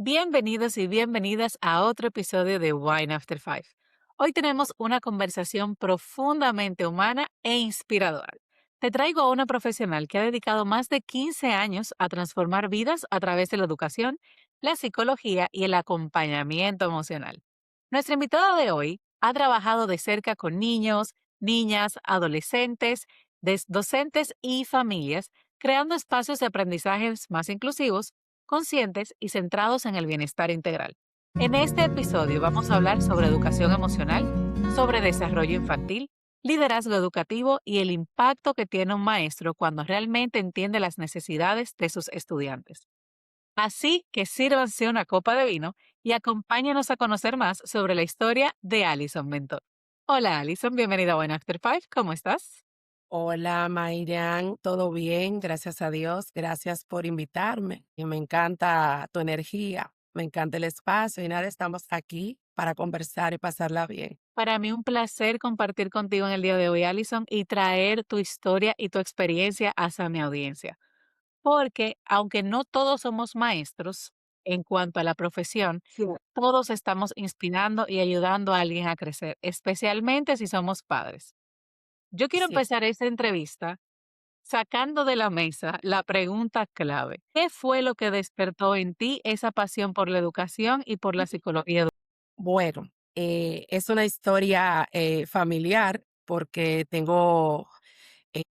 Bienvenidos y bienvenidas a otro episodio de Wine After Five. Hoy tenemos una conversación profundamente humana e inspiradora. Te traigo a una profesional que ha dedicado más de 15 años a transformar vidas a través de la educación, la psicología y el acompañamiento emocional. Nuestra invitada de hoy ha trabajado de cerca con niños, niñas, adolescentes, docentes y familias, creando espacios de aprendizajes más inclusivos, conscientes y centrados en el bienestar integral. En este episodio vamos a hablar sobre educación emocional, sobre desarrollo infantil, liderazgo educativo y el impacto que tiene un maestro cuando realmente entiende las necesidades de sus estudiantes. Así que sírvanse una copa de vino y acompáñenos a conocer más sobre la historia de Alison Mentor. Hola Alison, bienvenida a One After Five, ¿cómo estás? Hola, Mayrán, ¿todo bien? Gracias a Dios. Gracias por invitarme. Y me encanta tu energía, me encanta el espacio y nada, estamos aquí para conversar y pasarla bien. Para mí un placer compartir contigo en el día de hoy, Alison, y traer tu historia y tu experiencia hacia mi audiencia. Porque aunque no todos somos maestros en cuanto a la profesión, sí, todos estamos inspirando y ayudando a alguien a crecer, especialmente si somos padres. Yo quiero Sí, empezar esta entrevista sacando de la mesa la pregunta clave. ¿Qué fue lo que despertó en ti esa pasión por la educación y por la psicología? bueno, es una historia familiar porque tengo, eh,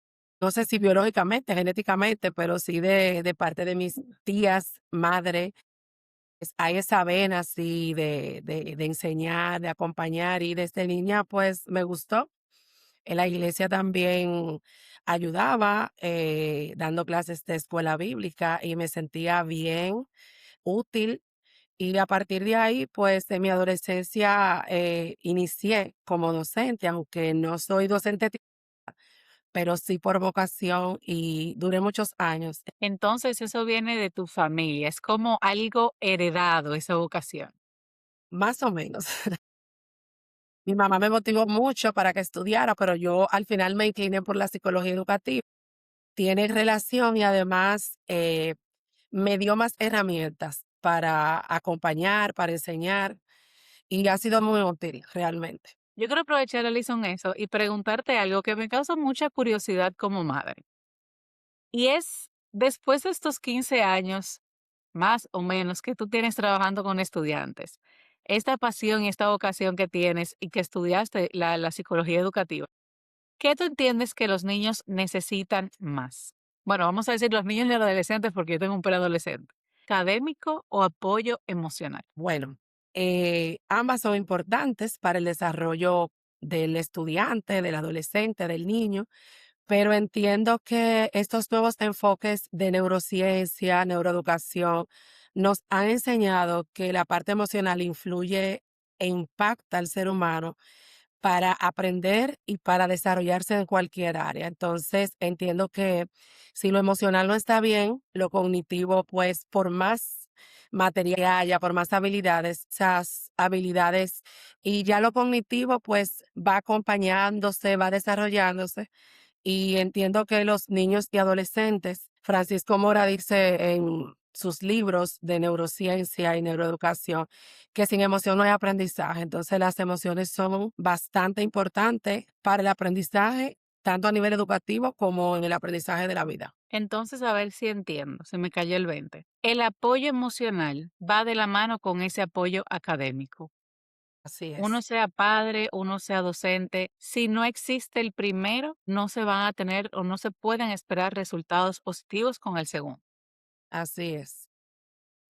no sé si biológicamente, genéticamente, pero sí de parte de mis tías, madre, hay esa vena así de enseñar, de acompañar y desde niña pues me gustó. En la iglesia también ayudaba, dando clases de escuela bíblica y me sentía bien, útil. Y a partir de ahí, pues en mi adolescencia inicié como docente, aunque no soy docente, pero sí por vocación y duré muchos años, Entonces eso viene de tu familia, es como algo heredado, esa vocación. más o menos. Mi mamá me motivó mucho para que estudiara, pero yo al final me incliné por la psicología educativa. Tiene relación y además me dio más herramientas para acompañar, para enseñar, y ha sido muy útil realmente. Yo quiero aprovechar, Alison, eso y preguntarte algo que me causa mucha curiosidad como madre. Y es, después de estos 15 años, más o menos, que tú tienes trabajando con estudiantes, esta pasión y esta vocación que tienes y que estudiaste la psicología educativa, ¿qué tú entiendes que los niños necesitan más? Bueno, vamos a decir los niños y adolescentes porque yo tengo un preadolescente. ¿Académico o apoyo emocional? Bueno, ambas son importantes para el desarrollo del estudiante, del adolescente, del niño, pero entiendo que estos nuevos enfoques de neurociencia, neuroeducación, nos han enseñado que la parte emocional influye e impacta al ser humano para aprender y para desarrollarse en cualquier área. Entonces, entiendo que si lo emocional no está bien, lo cognitivo, pues por más material que haya, por más habilidades, esas habilidades y ya lo cognitivo, pues va acompañándose, va desarrollándose. Y entiendo que los niños y adolescentes, Francisco Mora dice en sus libros de neurociencia y neuroeducación, que sin emoción no hay aprendizaje. Entonces, las emociones son bastante importantes para el aprendizaje, tanto a nivel educativo como en el aprendizaje de la vida. Entonces, a ver si entiendo, se me cayó el 20. El apoyo emocional va de la mano con ese apoyo académico. Así Uno es, sea padre, uno sea docente, si no existe el primero, no se van a tener o no se pueden esperar resultados positivos con el segundo. así es.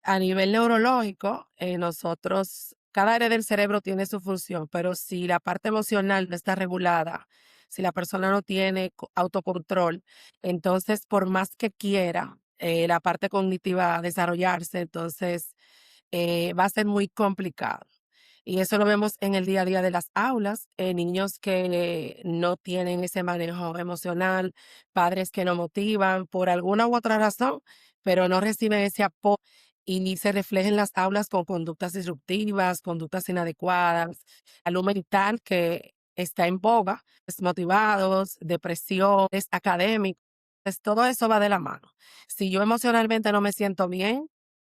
A nivel neurológico, nosotros, cada área del cerebro tiene su función, pero si la parte emocional no está regulada, si la persona no tiene autocontrol, entonces por más que quiera la parte cognitiva desarrollarse, entonces va a ser muy complicado. Y eso lo vemos en el día a día de las aulas, niños que no tienen ese manejo emocional, padres que no motivan por alguna u otra razón, pero no reciben ese apoyo y se refleja en las aulas con conductas disruptivas, conductas inadecuadas, salud mental que está en boga, desmotivados, depresiones académicas, todo eso va de la mano. Si yo emocionalmente no me siento bien,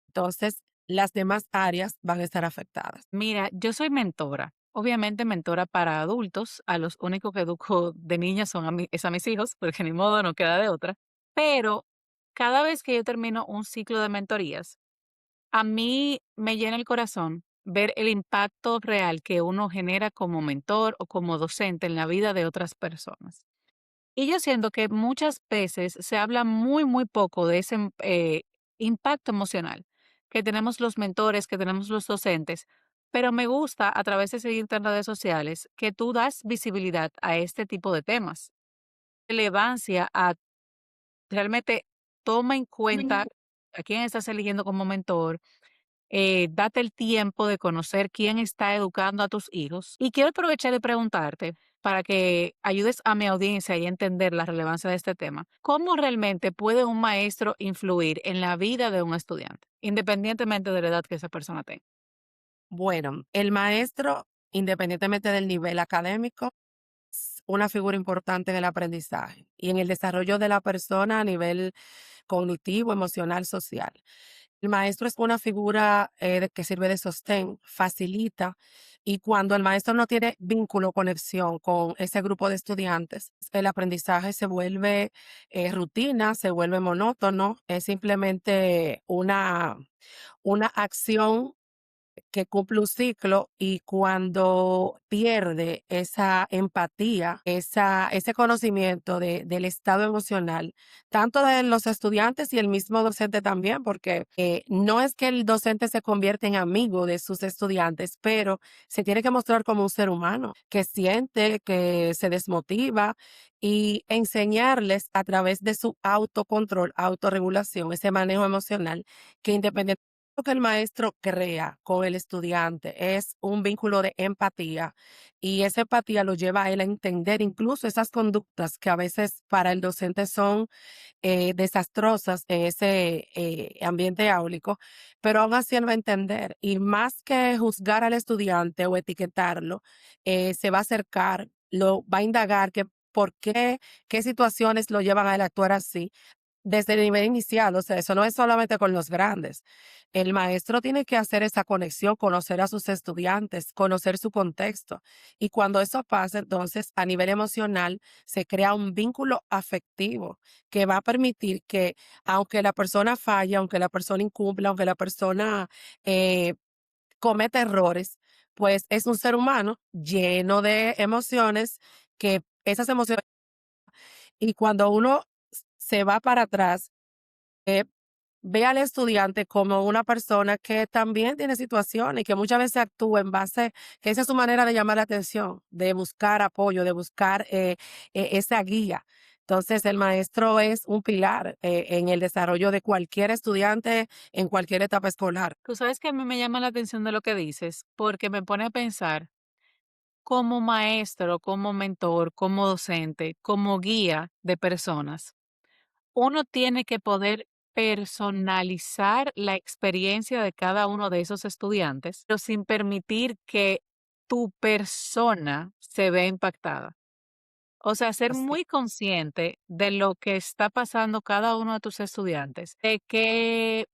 entonces las demás áreas van a estar afectadas. Mira, yo soy mentora, obviamente mentora para adultos, a los únicos que educo de niñas son es a mis hijos, porque ni modo, no queda de otra, pero cada vez que yo termino un ciclo de mentorías, a mí me llena el corazón ver el impacto real que uno genera como mentor o como docente en la vida de otras personas. Y yo siento que muchas veces se habla muy, muy poco de ese impacto emocional que tenemos los mentores, que tenemos los docentes, pero me gusta a través de seguirte en redes sociales que tú das visibilidad a este tipo de temas. Relevancia a realmente toma en cuenta a quién estás eligiendo como mentor, date el tiempo de conocer quién está educando a tus hijos. Y quiero aprovechar y preguntarte, para que ayudes a mi audiencia y entender la relevancia de este tema, ¿cómo realmente puede un maestro influir en la vida de un estudiante, independientemente de la edad que esa persona tenga? Bueno, el maestro, independientemente del nivel académico, es una figura importante en el aprendizaje y en el desarrollo de la persona a nivel cognitivo, emocional, social. El maestro es una figura que sirve de sostén, facilita, y cuando el maestro no tiene vínculo, conexión con ese grupo de estudiantes, el aprendizaje se vuelve rutina, se vuelve monótono, es simplemente una acción que cumple un ciclo y cuando pierde esa empatía, ese conocimiento del estado emocional, tanto de los estudiantes y el mismo docente también, porque no es que el docente se convierta en amigo de sus estudiantes, pero se tiene que mostrar como un ser humano que siente, que se desmotiva y enseñarles a través de su autocontrol, autorregulación, ese manejo emocional, que independientemente lo que el maestro crea con el estudiante es un vínculo de empatía y esa empatía lo lleva a él a entender incluso esas conductas que a veces para el docente son desastrosas en ese ambiente áulico, pero aún así él va a entender y más que juzgar al estudiante o etiquetarlo, se va a acercar, lo va a indagar que por qué, qué situaciones lo llevan a él a actuar así desde el nivel inicial, o sea, eso no es solamente con los grandes. El maestro tiene que hacer esa conexión, conocer a sus estudiantes, conocer su contexto. Y cuando eso pasa, entonces, a nivel emocional, se crea un vínculo afectivo que va a permitir que, aunque la persona falle, aunque la persona incumpla, aunque la persona eh, cometa errores, pues es un ser humano lleno de emociones que esas emociones, y cuando uno se va para atrás, eh, ve al estudiante como una persona que también tiene situaciones y que muchas veces actúa en base, que esa es su manera de llamar la atención, de buscar apoyo, de buscar esa guía. Entonces, el maestro es un pilar en el desarrollo de cualquier estudiante en cualquier etapa escolar. Tú sabes que a mí me llama la atención de lo que dices, porque me pone a pensar como maestro, como mentor, como docente, como guía de personas. Uno tiene que poder personalizar la experiencia de cada uno de esos estudiantes, pero sin permitir que tu persona se vea impactada. O sea, ser Así, muy consciente de lo que está pasando cada uno de tus estudiantes, de qué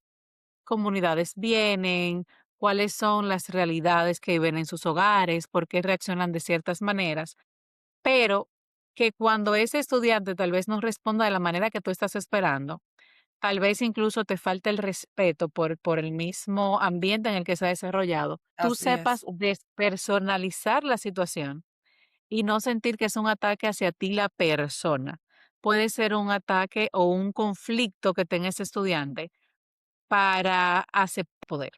comunidades vienen, cuáles son las realidades que viven en sus hogares, por qué reaccionan de ciertas maneras, pero que cuando ese estudiante tal vez no responda de la manera que tú estás esperando, tal vez incluso te falte el respeto por el mismo ambiente en el que se ha desarrollado, tú así sepas es. despersonalizar la situación y no sentir que es un ataque hacia ti la persona. Puede ser un ataque o un conflicto que tenga ese estudiante para hacer poder.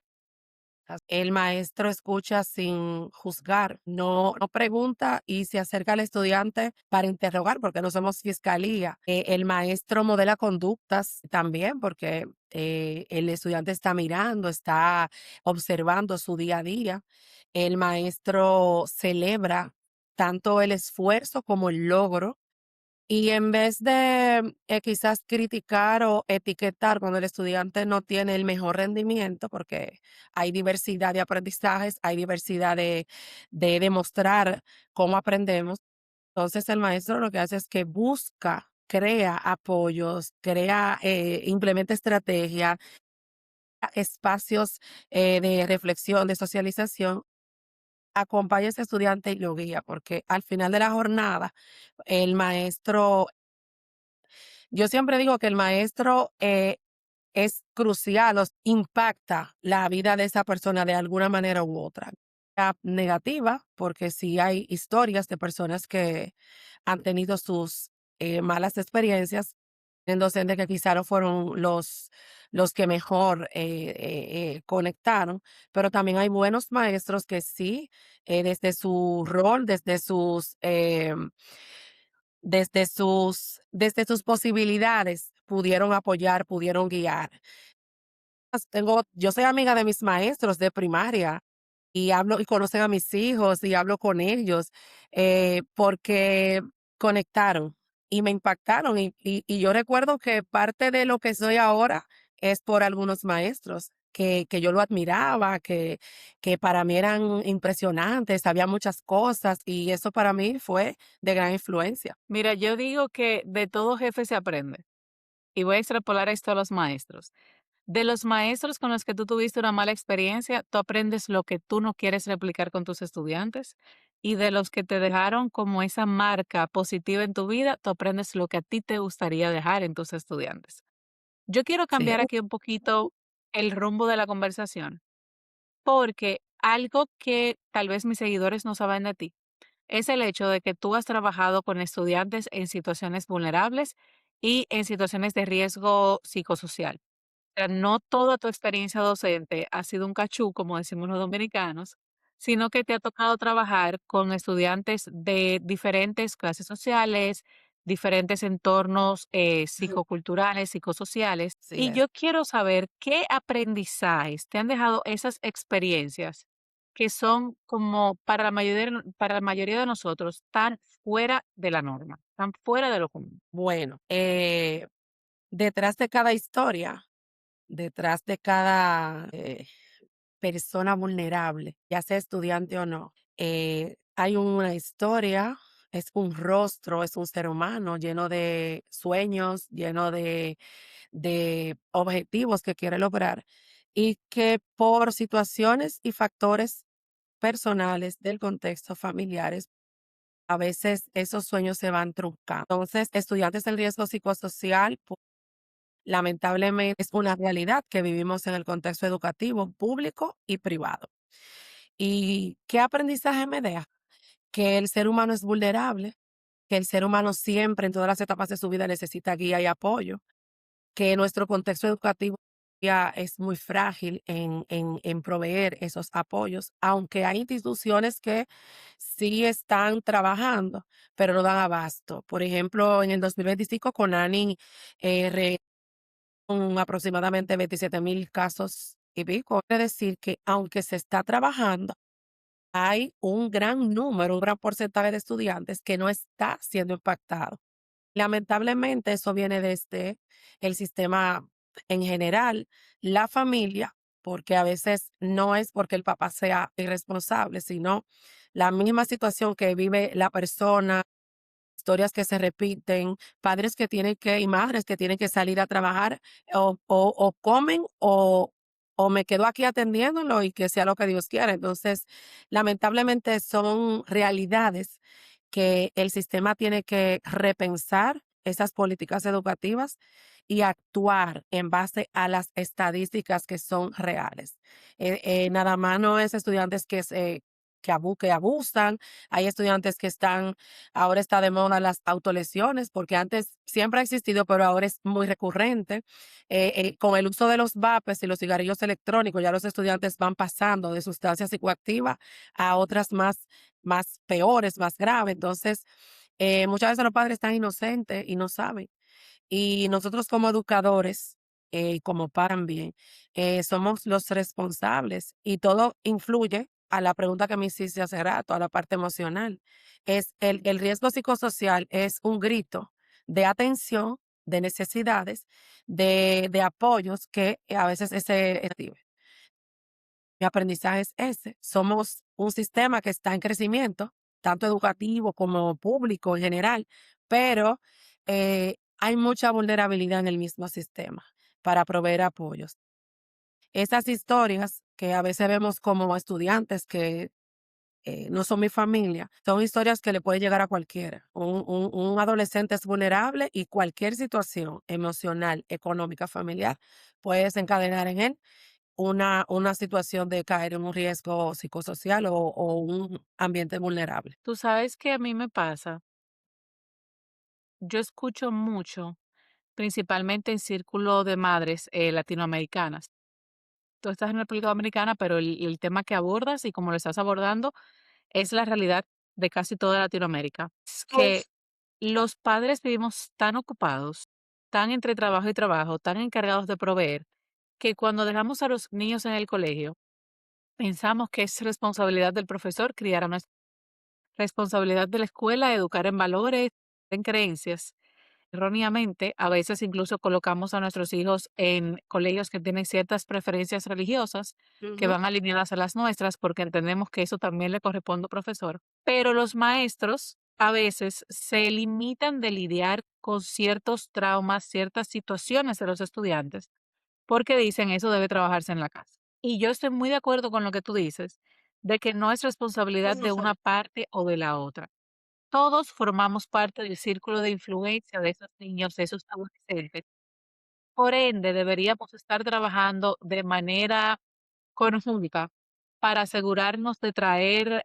El maestro escucha sin juzgar, no pregunta y se acerca al estudiante para interrogar, porque no somos fiscalía. El maestro modela conductas también, porque el estudiante está mirando, está observando su día a día. El maestro celebra tanto el esfuerzo como el logro y en vez de, quizás criticar o etiquetar cuando el estudiante no tiene el mejor rendimiento, porque hay diversidad de aprendizajes, hay diversidad de demostrar cómo aprendemos. Entonces, el maestro lo que hace es que busca, crea apoyos, crea, implementa estrategias espacios de reflexión, de socialización, acompaña a ese estudiante y lo guía, porque al final de la jornada, el maestro, yo siempre digo que el maestro es crucial, impacta la vida de esa persona de alguna manera u otra. Negativa, porque sí hay historias de personas que han tenido sus malas experiencias en docentes que quizá no fueron los que mejor conectaron, pero también hay buenos maestros que sí, desde su rol, desde sus posibilidades, pudieron apoyar, pudieron guiar. Yo soy amiga de mis maestros de primaria y hablo y conocen a mis hijos y hablo con ellos, porque conectaron y me impactaron. Y yo recuerdo que parte de lo que soy ahora es por algunos maestros que yo lo admiraba, que para mí eran impresionantes, había muchas cosas y eso para mí fue de gran influencia. Mira, yo digo que de todo jefe se aprende. Y voy a extrapolar esto a los maestros. De los maestros con los que tú tuviste una mala experiencia, tú aprendes lo que tú no quieres replicar con tus estudiantes. Y de los que te dejaron como esa marca positiva en tu vida, tú aprendes lo que a ti te gustaría dejar en tus estudiantes. Yo quiero Sí, cambiar aquí un poquito el rumbo de la conversación, porque algo que tal vez mis seguidores no saben de ti es el hecho de que tú has trabajado con estudiantes en situaciones vulnerables y en situaciones de riesgo psicosocial. O sea, no toda tu experiencia docente ha sido un cachú, como decimos los dominicanos, sino que te ha tocado trabajar con estudiantes de diferentes clases sociales, diferentes entornos psicoculturales, psicosociales. sí Y es. yo quiero saber qué aprendizajes te han dejado esas experiencias que son como para la mayoría de nosotros tan fuera de la norma, tan fuera de lo común. Bueno, detrás de cada historia, detrás de cada persona vulnerable, ya sea estudiante o no, hay una historia, es un rostro, es un ser humano lleno de sueños, lleno de objetivos que quiere lograr y que por situaciones y factores personales del contexto familiares, a veces esos sueños se van truncando. Entonces, estudiantes en riesgo psicosocial, lamentablemente es una realidad que vivimos en el contexto educativo público y privado. ¿Y qué aprendizaje me deja? Que el ser humano es vulnerable, que el ser humano siempre en todas las etapas de su vida necesita guía y apoyo, que nuestro contexto educativo ya es muy frágil en proveer esos apoyos, aunque hay instituciones que sí están trabajando, pero no dan abasto. Por ejemplo, en el 2025 Conani con aproximadamente 27,000 casos y pico. Quiere decir que aunque se está trabajando, hay un gran número, un gran porcentaje de estudiantes que no está siendo impactado. Lamentablemente, eso viene desde el sistema en general, la familia, porque a veces no es porque el papá sea irresponsable, sino la misma situación que vive la persona, historias que se repiten, padres que tienen que y madres que tienen que salir a trabajar o comen o me quedo aquí atendiéndolo y que sea lo que Dios quiera. Entonces, lamentablemente son realidades que el sistema tiene que repensar esas políticas educativas y actuar en base a las estadísticas que son reales. Nada más no es estudiantes que abusan, hay estudiantes que están, ahora está de moda las autolesiones, porque antes siempre ha existido, pero ahora es muy recurrente. Con el uso de los vapes y los cigarrillos electrónicos, ya los estudiantes van pasando de sustancias psicoactivas a otras más peores, más graves. Entonces, muchas veces los padres están inocentes y no saben. Y nosotros como educadores, y como también, somos los responsables y todo influye a la pregunta que me hiciste hace rato, a la parte emocional. El riesgo psicosocial es un grito de atención, de necesidades, de apoyos que a veces ese mi aprendizaje es ese. Somos un sistema que está en crecimiento, tanto educativo como público en general, pero hay mucha vulnerabilidad en el mismo sistema para proveer apoyos. Esas historias que a veces vemos como estudiantes que no son mi familia, son historias que le puede llegar a cualquiera. Un adolescente es vulnerable y cualquier situación emocional, económica, familiar puede desencadenar en él una situación de caer en un riesgo psicosocial o un ambiente vulnerable. Tú sabes que a mí me pasa, yo escucho mucho, principalmente en círculo de madres latinoamericanas. Tú estás en República Dominicana, pero el tema que abordas y como lo estás abordando es la realidad de casi toda Latinoamérica. Es que los padres vivimos tan ocupados, tan entre trabajo y trabajo, tan encargados de proveer, que cuando dejamos a los niños en el colegio, pensamos que es responsabilidad del profesor criar a nuestra responsabilidad de la escuela educar en valores, en creencias. Erróneamente, a veces incluso colocamos a nuestros hijos en colegios que tienen ciertas preferencias religiosas que Ujú. van alineadas a las nuestras porque entendemos que eso también le corresponde al profesor. Pero los maestros a veces se limitan de lidiar con ciertos traumas, ciertas situaciones de los estudiantes porque dicen eso debe trabajarse en la casa. Y yo estoy muy de acuerdo con lo que tú dices, de que no es responsabilidad de una parte o de la otra. Todos formamos parte del círculo de influencia de esos niños, de esos adolescentes. Por ende, deberíamos estar trabajando de manera conjunta para asegurarnos de traer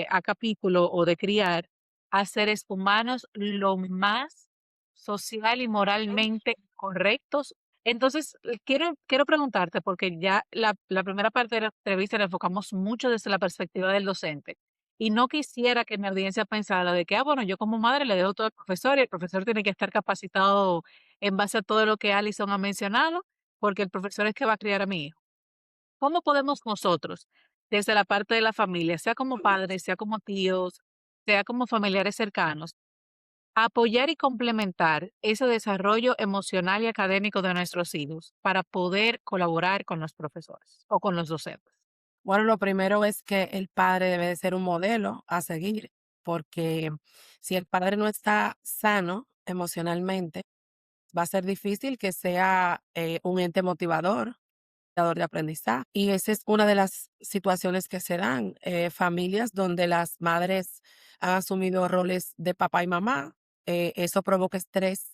a capítulo o de criar a seres humanos lo más social y moralmente correctos. Entonces, quiero preguntarte, porque ya la primera parte de la entrevista la enfocamos mucho desde la perspectiva del docente. Y no quisiera que mi audiencia pensara de que, bueno, yo como madre le dejo todo al profesor y el profesor tiene que estar capacitado en base a todo lo que Alison ha mencionado, porque el profesor es que va a criar a mi hijo. ¿Cómo podemos nosotros, desde la parte de la familia, sea como padres, sea como tíos, sea como familiares cercanos, apoyar y complementar ese desarrollo emocional y académico de nuestros hijos para poder colaborar con los profesores o con los docentes? Bueno, lo primero es que el padre debe de ser un modelo a seguir, porque si el padre no está sano emocionalmente, va a ser difícil que sea un ente motivador, dador de aprendizaje. Y esa es una de las situaciones que se dan, familias donde las madres han asumido roles de papá y mamá, eso provoca estrés,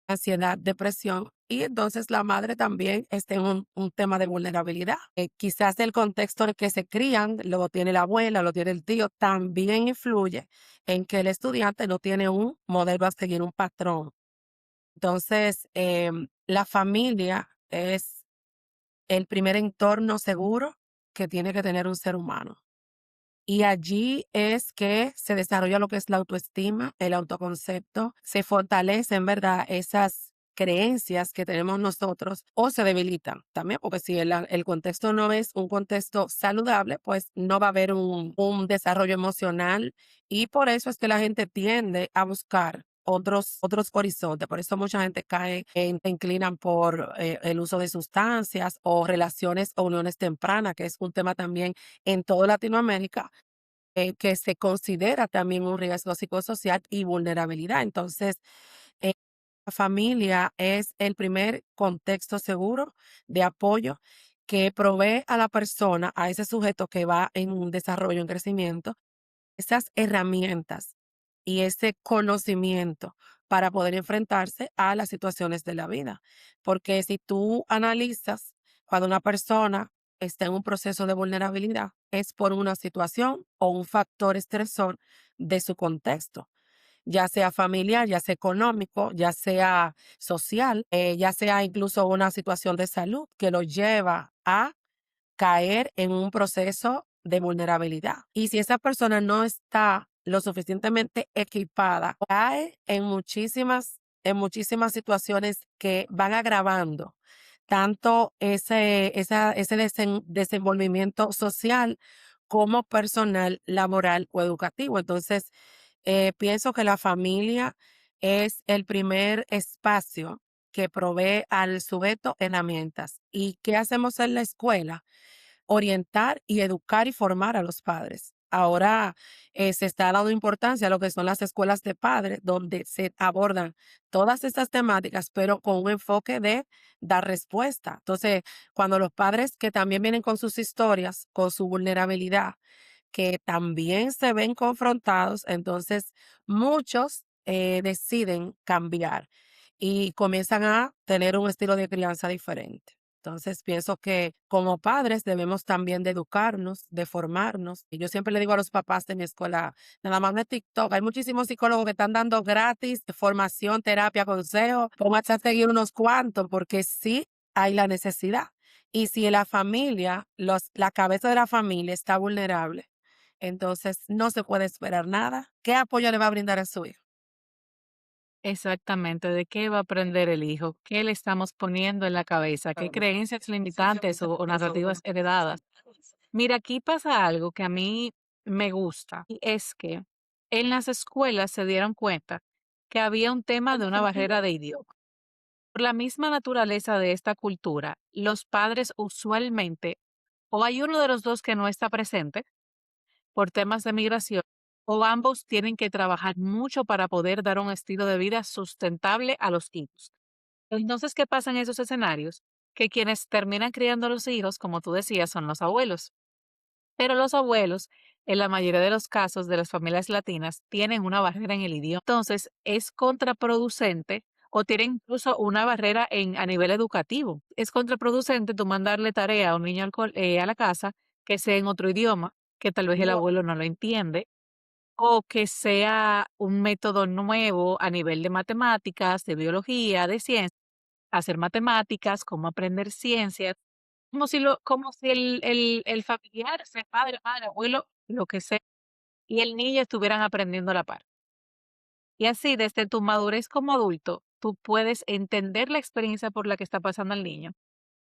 ansiedad, depresión, y entonces la madre también está en un tema de vulnerabilidad. Quizás el contexto en el que se crían, lo tiene la abuela, lo tiene el tío, también influye en que el estudiante no tiene un modelo a seguir, un patrón. Entonces, la familia es el primer entorno seguro que tiene que tener un ser humano. Y allí es que se desarrolla lo que es la autoestima, el autoconcepto, se fortalecen, ¿verdad? Esas creencias que tenemos nosotros o se debilitan también, porque si el contexto no es un contexto saludable, pues no va a haber un desarrollo emocional y por eso es que la gente tiende a buscar otros horizontes. Por eso mucha gente cae, se inclinan por el uso de sustancias o relaciones o uniones tempranas, que es un tema también en toda Latinoamérica que se considera también un riesgo psicosocial y vulnerabilidad. Entonces, eh, la familia es el primer contexto seguro de apoyo que provee a la persona, a ese sujeto que va en un desarrollo, en crecimiento, esas herramientas y ese conocimiento para poder enfrentarse a las situaciones de la vida. Porque si tú analizas cuando una persona está en un proceso de vulnerabilidad, es por una situación o un factor estresor de su contexto, ya sea familiar, ya sea económico, ya sea social, ya sea incluso una situación de salud que lo lleva a caer en un proceso de vulnerabilidad. Y si esa persona no está lo suficientemente equipada, cae en muchísimas situaciones que van agravando tanto ese desenvolvimiento social como personal, laboral o educativo. Entonces, pienso que la familia es el primer espacio que provee al sujeto herramientas. ¿Y qué hacemos en la escuela? Orientar y educar y formar a los padres ahora se está dando importancia a lo que son las escuelas de padres, donde se abordan todas estas temáticas, pero con un enfoque de dar respuesta. Entonces, cuando los padres que también vienen con sus historias, con su vulnerabilidad, que también se ven confrontados, entonces muchos deciden cambiar y comienzan a tener un estilo de crianza diferente. Entonces pienso que como padres debemos también de educarnos, de formarnos. Y yo siempre le digo a los papás de mi escuela, nada más de TikTok, hay muchísimos psicólogos que están dando gratis formación, terapia, consejo. Pónganse a seguir unos cuantos porque sí hay la necesidad. Y si la familia, la cabeza de la familia está vulnerable, entonces no se puede esperar nada. ¿Qué apoyo le va a brindar a su hijo? Exactamente, ¿de qué va a aprender el hijo? ¿Qué le estamos poniendo en la cabeza? ¿Qué creencias limitantes o narrativas heredadas? Mira, aquí pasa algo que a mí me gusta, y es que en las escuelas se dieron cuenta que había un tema de una barrera de idioma. Por la misma naturaleza de esta cultura, los padres usualmente, o hay uno de los dos que no está presente por temas de migración, o ambos tienen que trabajar mucho para poder dar un estilo de vida sustentable a los hijos. Entonces, ¿qué pasa en esos escenarios? Que quienes terminan criando a los hijos, como tú decías, son los abuelos. Pero los abuelos, en la mayoría de los casos de las familias latinas, tienen una barrera en el idioma. Entonces, es contraproducente o tienen incluso una barrera a nivel educativo. Es contraproducente tú mandarle tarea a un niño a la casa que sea en otro idioma, que tal vez el No. abuelo no lo entiende, o que sea un método nuevo a nivel de matemáticas, de biología, de ciencias, hacer matemáticas, cómo aprender ciencias como si el familiar, sea padre, madre, abuelo, lo que sea, y el niño estuvieran aprendiendo a la par. Y así, desde tu madurez como adulto, tú puedes entender la experiencia por la que está pasando el niño,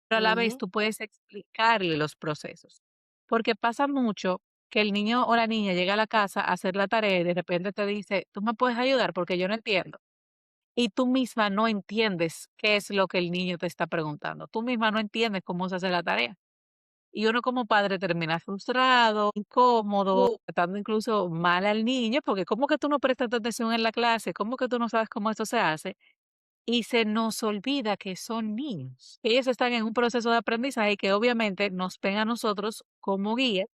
pero a la vez Ujú, tú puedes explicarle los procesos. Porque pasa mucho que el niño o la niña llega a la casa a hacer la tarea y de repente te dice: "¿Tú me puedes ayudar? Porque yo no entiendo". Y tú misma no entiendes qué es lo que el niño te está preguntando. Tú misma no entiendes cómo se hace la tarea. Y uno como padre termina frustrado, incómodo, tratando incluso mal al niño, porque ¿cómo que tú no prestas atención en la clase? ¿Cómo que tú no sabes cómo esto se hace? Y se nos olvida que son niños. Ellos están en un proceso de aprendizaje que obviamente nos ven a nosotros como guía,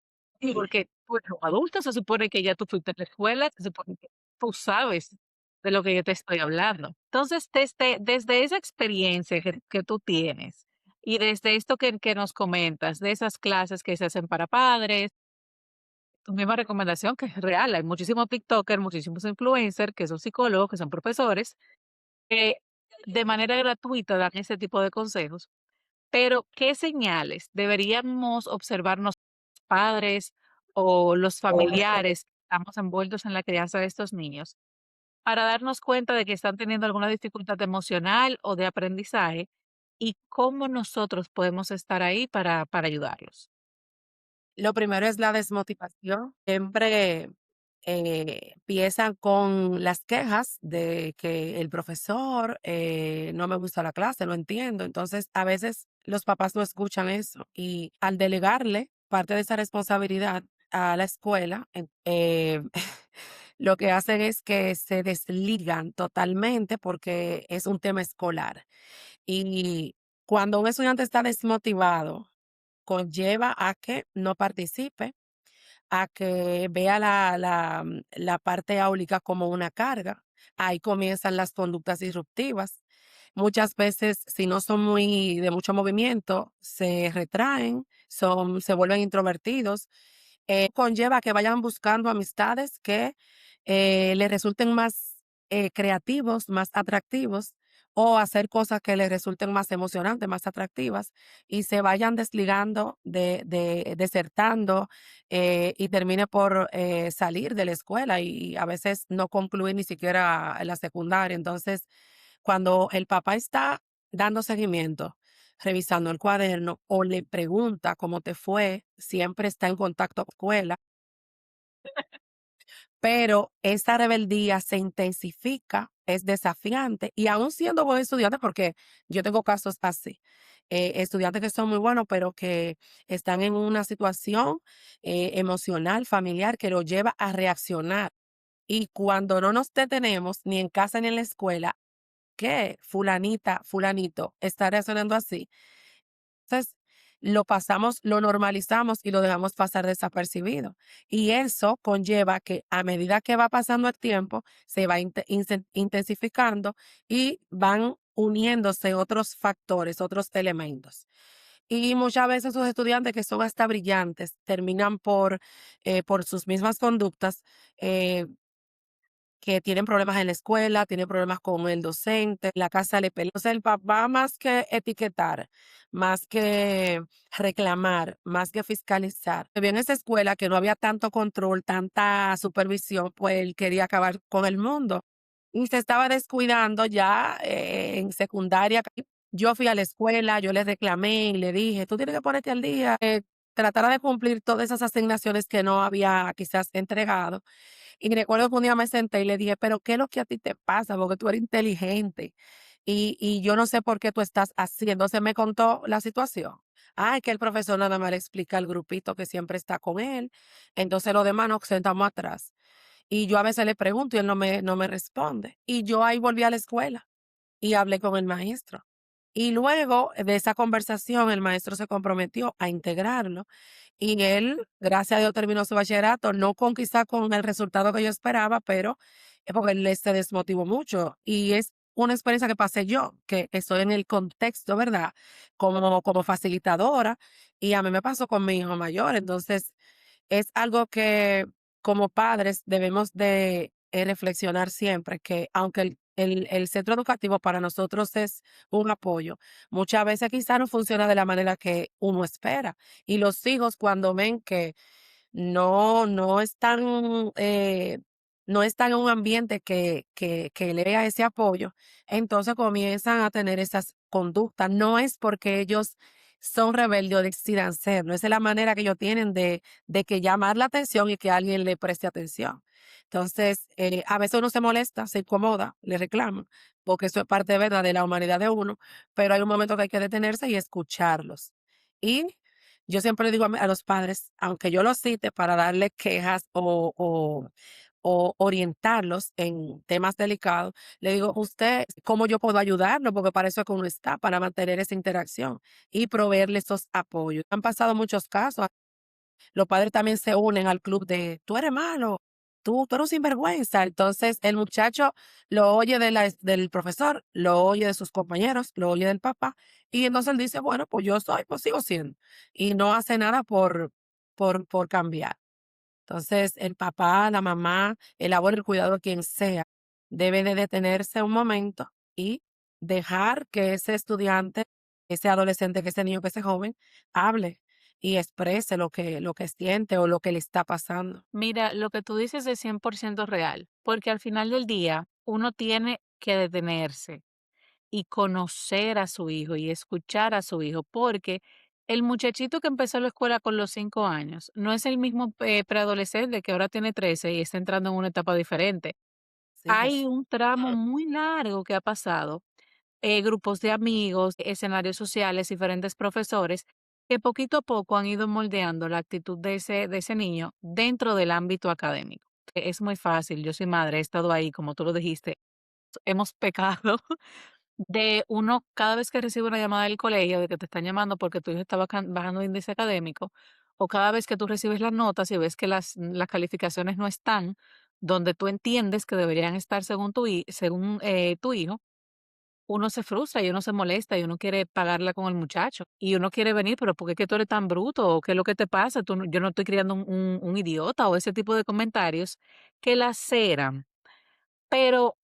porque pues, los adultos se supone que ya tú fuiste a la escuela, se supone que tú sabes de lo que yo te estoy hablando. Entonces, desde esa experiencia que tú tienes y desde esto que nos comentas, de esas clases que se hacen para padres, tu misma recomendación que es real, hay muchísimos TikTokers, muchísimos influencers que son psicólogos, que son profesores, que de manera gratuita dan ese tipo de consejos, pero ¿qué señales deberíamos observarnos padres o los familiares que estamos envueltos en la crianza de estos niños para darnos cuenta de que están teniendo alguna dificultad emocional o de aprendizaje y cómo nosotros podemos estar ahí para ayudarlos? lo primero es la desmotivación. Siempre empiezan con las quejas de que el profesor no me gusta la clase, no entiendo. Entonces, a veces los papás no escuchan eso y al delegarle parte de esa responsabilidad a la escuela, lo que hacen es que se desligan totalmente porque es un tema escolar. Y cuando un estudiante está desmotivado, conlleva a que no participe, a que vea la parte áulica como una carga. Ahí comienzan las conductas disruptivas. Muchas veces, si no son muy de mucho movimiento, se retraen, se vuelven introvertidos. Conlleva que vayan buscando amistades que les resulten más creativos, más atractivos, o hacer cosas que les resulten más emocionantes, más atractivas, y se vayan desligando, desertando, y termine por salir de la escuela y a veces no concluir ni siquiera la secundaria. Entonces, cuando el papá está dando seguimiento, revisando el cuaderno o le pregunta cómo te fue, siempre está en contacto con la escuela, pero esa rebeldía se intensifica, es desafiante y aún siendo buen estudiante, porque yo tengo casos así, estudiantes que son muy buenos, pero que están en una situación emocional, familiar, que los lleva a reaccionar. Y cuando no nos detenemos, ni en casa ni en la escuela, ¿qué? Fulanita, fulanito está reaccionando así. Entonces, lo pasamos, lo normalizamos y lo dejamos pasar desapercibido. Y eso conlleva que a medida que va pasando el tiempo, se va intensificando y van uniéndose otros factores, otros elementos. Y muchas veces esos estudiantes que son hasta brillantes terminan por sus mismas conductas, eh, que tienen problemas en la escuela, tienen problemas con el docente, la casa le pelea. Entonces, el papá más que etiquetar, más que reclamar, más que fiscalizar, vio en esa escuela que no había tanto control, tanta supervisión, pues él quería acabar con el mundo. Y se estaba descuidando ya en secundaria. Yo fui a la escuela, yo le reclamé y le dije, tú tienes que ponerte al día, tratara de cumplir todas esas asignaciones que no había quizás entregado. Y recuerdo que un día me senté y le dije: "Pero, ¿qué es lo que a ti te pasa? Porque tú eres inteligente, y yo no sé por qué tú estás así". Entonces me contó la situación. Es que el profesor nada más le explica al grupito que siempre está con él, entonces los demás nos sentamos atrás. Y yo a veces le pregunto y él no me responde. Y yo ahí volví a la escuela y hablé con el maestro. Y luego de esa conversación, el maestro se comprometió a integrarlo y él, gracias a Dios, terminó su bachillerato, no con quizá con el resultado que yo esperaba, pero es porque él se desmotivó mucho. Y es una experiencia que pasé yo, que estoy en el contexto, ¿verdad? Como facilitadora, y a mí me pasó con mi hijo mayor. Entonces, es algo que como padres debemos de reflexionar siempre, que aunque el centro educativo para nosotros es un apoyo, muchas veces quizá no funciona de la manera que uno espera. Y los hijos cuando ven que no están, no están en un ambiente que le dé ese apoyo, entonces comienzan a tener esas conductas. No es porque ellos son rebeldes o decidan ser, no es la manera que ellos tienen de que llamar la atención y que alguien le preste atención. Entonces, a veces uno se molesta, se incomoda, le reclama, porque eso es parte, ¿verdad?, de la humanidad de uno, pero hay un momento que hay que detenerse y escucharlos. Y yo siempre le digo a los padres, aunque yo los cite para darles quejas o orientarlos en temas delicados, le digo: "Usted, ¿cómo yo puedo ayudarlo?". Porque para eso es que uno está, para mantener esa interacción y proveerle esos apoyos. Han pasado muchos casos. Los padres también se unen al club de: "Tú eres malo, tú eres un sinvergüenza". Entonces, el muchacho lo oye del profesor, lo oye de sus compañeros, lo oye del papá, y entonces él dice: "Bueno, pues yo soy, pues sigo siendo", y no hace nada por cambiar. Entonces, el papá, la mamá, el abuelo, el cuidador, quien sea, debe de detenerse un momento y dejar que ese estudiante, ese adolescente, que ese niño, que ese joven, hable y exprese lo que siente o lo que le está pasando. Mira, lo que tú dices es 100% real, porque al final del día uno tiene que detenerse y conocer a su hijo y escuchar a su hijo, porque el muchachito que empezó la escuela con los 5 años no es el mismo preadolescente que ahora tiene 13 y está entrando en una etapa diferente. Sí, Hay es un tramo muy largo que ha pasado, grupos de amigos, escenarios sociales, diferentes profesores, que poquito a poco han ido moldeando la actitud de ese niño dentro del ámbito académico. Es muy fácil, yo soy madre, he estado ahí, como tú lo dijiste, hemos pecado de uno, cada vez que recibe una llamada del colegio de que te están llamando porque tu hijo está bajando índice académico, o cada vez que tú recibes las notas y ves que las calificaciones no están donde tú entiendes que deberían estar según tu hijo, uno se frustra y uno se molesta y uno quiere pagarla con el muchacho y uno quiere venir, pero ¿por qué que tú eres tan bruto? ¿O qué es lo que te pasa? Yo no estoy criando un idiota o ese tipo de comentarios que laceran. Pero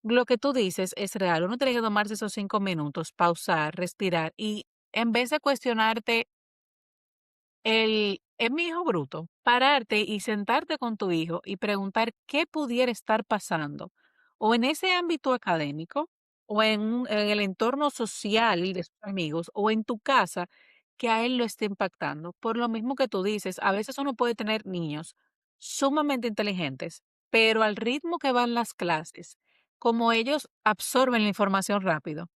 lo que tú dices es real. Uno tiene que tomarse esos 5 minutos, pausar, respirar y en vez de cuestionarte es mi hijo bruto, pararte y sentarte con tu hijo y preguntar qué pudiera estar pasando, o en ese ámbito académico, o en el entorno social de sus amigos, o en tu casa, que a él lo esté impactando. Por lo mismo que tú dices, a veces uno puede tener niños sumamente inteligentes, pero al ritmo que van las clases, como ellos absorben la información rápido,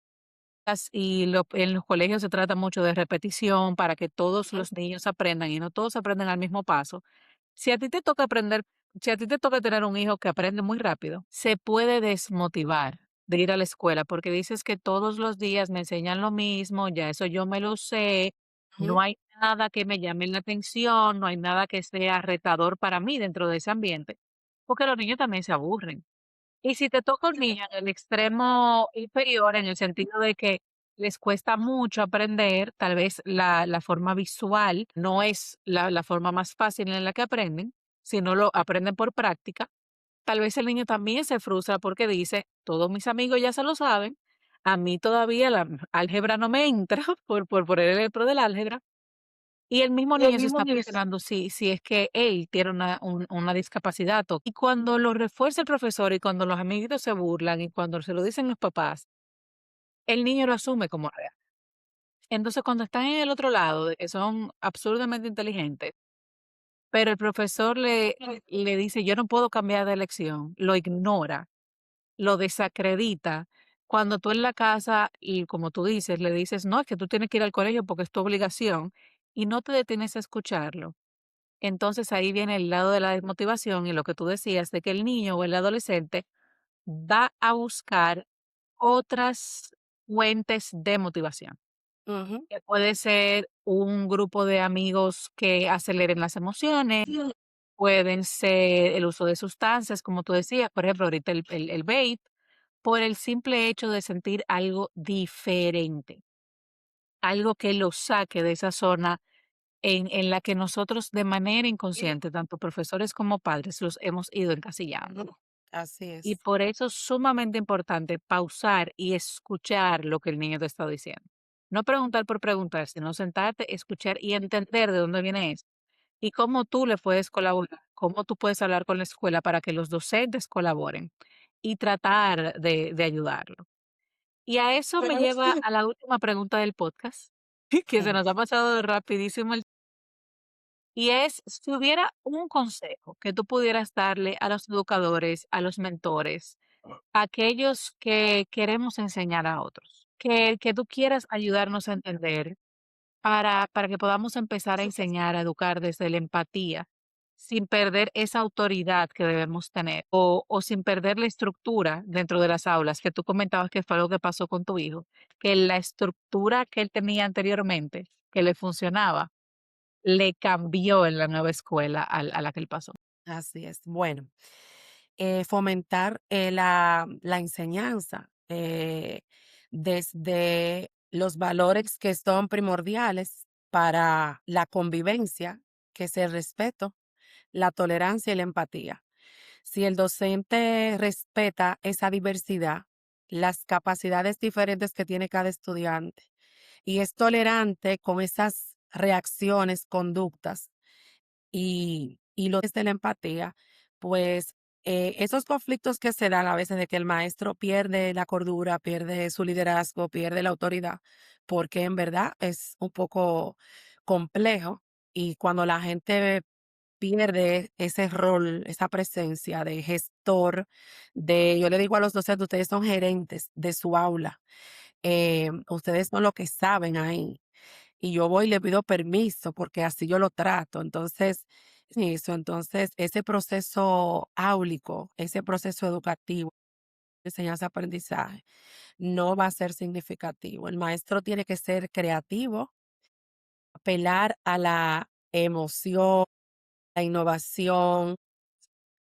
en los colegios se trata mucho de repetición para que todos los niños aprendan y no todos aprenden al mismo paso. Si a ti te toca aprender, si a ti te toca tener un hijo que aprende muy rápido, se puede desmotivar de ir a la escuela porque dices que todos los días me enseñan lo mismo, ya eso yo me lo sé, no Ujú. hay nada que me llame la atención, no hay nada que sea retador para mí dentro de ese ambiente, porque los niños también se aburren. Y si te toca un niño en el extremo inferior, en el sentido de que les cuesta mucho aprender, tal vez la forma visual no es la forma más fácil en la que aprenden, si no lo aprenden por práctica, tal vez el niño también se frustra porque dice, todos mis amigos ya se lo saben, a mí todavía la álgebra no me entra por poner el ejemplo del álgebra, y el mismo niño se está cuestionando si es que él tiene una discapacidad. Y cuando lo refuerza el profesor y cuando los amiguitos se burlan y cuando se lo dicen los papás, el niño lo asume como real. Entonces, cuando están en el otro lado, de que son absurdamente inteligentes, pero el profesor le dice, yo no puedo cambiar de elección, lo ignora, lo desacredita. Cuando tú en la casa, y como tú dices, le dices, no, es que tú tienes que ir al colegio porque es tu obligación, y no te detienes a escucharlo. Entonces ahí viene el lado de la desmotivación y lo que tú decías de que el niño o el adolescente va a buscar otras fuentes de motivación, Ujú. que puede ser un grupo de amigos que aceleren las emociones, pueden ser el uso de sustancias, como tú decías, por ejemplo, ahorita el vape, por el simple hecho de sentir algo diferente, algo que lo saque de esa zona en la que nosotros de manera inconsciente, tanto profesores como padres, los hemos ido encasillando. Así Y es. por eso es sumamente importante pausar y escuchar lo que el niño te está diciendo. No preguntar por preguntar, sino sentarte, escuchar y entender de dónde viene eso. Y cómo tú le puedes colaborar, cómo tú puedes hablar con la escuela para que los docentes colaboren y tratar de ayudarlo. Y a eso me lleva a la última pregunta del podcast, que se nos ha pasado rapidísimo el. Y es, si hubiera un consejo que tú pudieras darle a los educadores, a los mentores, a aquellos que queremos enseñar a otros, que tú quieras ayudarnos a entender para que podamos empezar a enseñar, a educar desde la empatía, sin perder esa autoridad que debemos tener o sin perder la estructura dentro de las aulas, que tú comentabas que fue algo que pasó con tu hijo, que la estructura que él tenía anteriormente, que le funcionaba, le cambió en la nueva escuela a la que él pasó. Así es. Bueno, fomentar la enseñanza desde los valores que son primordiales para la convivencia, que es el respeto, la tolerancia y la empatía. Si el docente respeta esa diversidad, las capacidades diferentes que tiene cada estudiante y es tolerante con esas reacciones, conductas y lo desde la empatía, pues, esos conflictos que se dan a veces de que el maestro pierde la cordura, pierde su liderazgo, pierde la autoridad, porque en verdad es un poco complejo, y cuando la gente pierde ese rol, esa presencia de gestor, yo le digo a los docentes, ustedes son gerentes de su aula, ustedes son los que saben ahí y yo voy y le pido permiso porque así yo lo trato. Entonces, entonces ese proceso áulico, ese proceso educativo, enseñanza-aprendizaje, no va a ser significativo. El maestro tiene que ser creativo, apelar a la emoción, la innovación,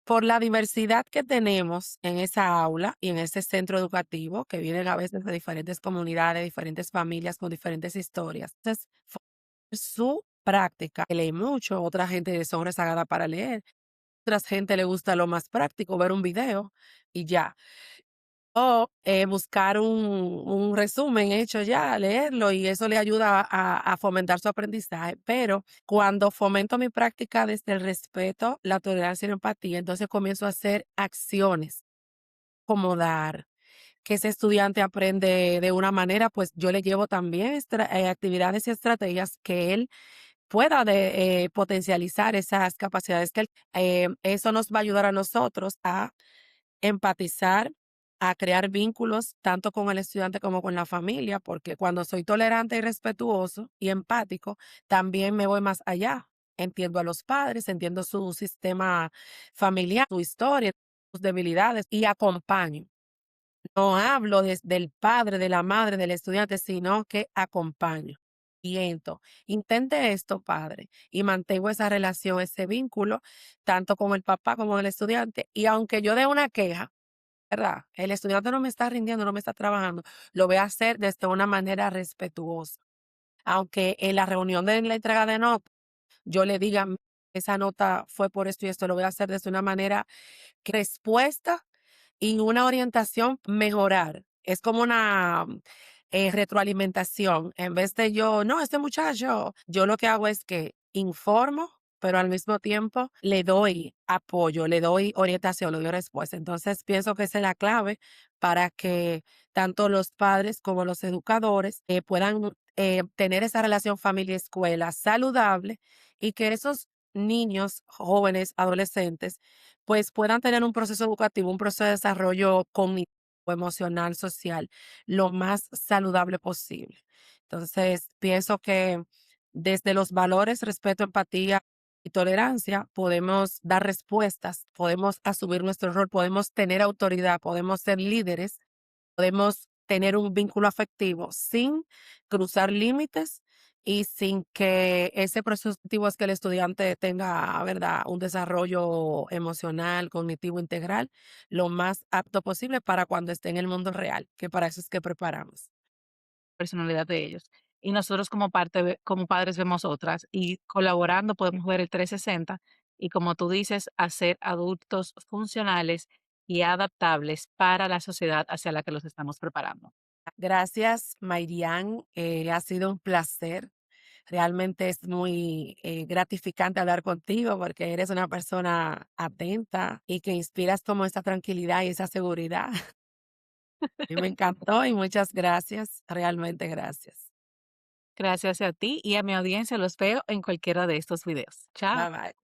por la diversidad que tenemos en esa aula y en ese centro educativo, que vienen a veces de diferentes comunidades, diferentes familias con diferentes historias. Entonces, su práctica, que lee mucho, otra gente son rezagadas para leer, otra gente le gusta lo más práctico, ver un video y ya. O buscar un resumen hecho ya, leerlo y eso le ayuda a fomentar su aprendizaje. Pero cuando fomento mi práctica desde el respeto, la tolerancia y la empatía, entonces comienzo a hacer acciones como dar, que ese estudiante aprende de una manera, pues yo le llevo también actividades y estrategias que él pueda potencializar esas capacidades que él, eso nos va a ayudar a nosotros a empatizar, a crear vínculos tanto con el estudiante como con la familia, porque cuando soy tolerante y respetuoso y empático, también me voy más allá. Entiendo a los padres, entiendo su sistema familiar, su historia, sus debilidades y acompaño. No hablo desde el padre, de la madre, del estudiante, sino que acompaño. Siento, intente esto, padre, y mantengo esa relación, ese vínculo, tanto con el papá como con el estudiante. Y aunque yo dé una queja, ¿verdad? El estudiante no me está rindiendo, no me está trabajando, lo voy a hacer desde una manera respetuosa. Aunque en la reunión de la entrega de notas, yo le diga, esa nota fue por esto y esto, lo voy a hacer desde una manera que respuesta y una orientación mejorar. Es como una, retroalimentación. En vez de yo, no, este muchacho, yo lo que hago es que informo, pero al mismo tiempo le doy apoyo, le doy orientación, le doy respuesta. Entonces, pienso que esa es la clave para que tanto los padres como los educadores, puedan, tener esa relación familia-escuela saludable y que esos niños, jóvenes, adolescentes pues puedan tener un proceso educativo, un proceso de desarrollo cognitivo, emocional, social, lo más saludable posible. Entonces, pienso que desde los valores, respeto, empatía y tolerancia, podemos dar respuestas, podemos asumir nuestro rol, podemos tener autoridad, podemos ser líderes, podemos tener un vínculo afectivo sin cruzar límites y sin que ese proceso activo es que el estudiante tenga, ¿verdad?, un desarrollo emocional, cognitivo, integral, lo más apto posible para cuando esté en el mundo real, que para eso es que preparamos. Personalidad de ellos. Y nosotros como parte como padres vemos otras y colaborando podemos ver el 360 y como tú dices, hacer adultos funcionales y adaptables para la sociedad hacia la que los estamos preparando. Gracias, Mairián, ha sido un placer. Realmente es muy, gratificante hablar contigo porque eres una persona atenta y que inspiras como esa tranquilidad y esa seguridad. Y me encantó y muchas gracias, realmente gracias. Gracias a ti y a mi audiencia, los veo en cualquiera de estos videos. Bye Chao. bye.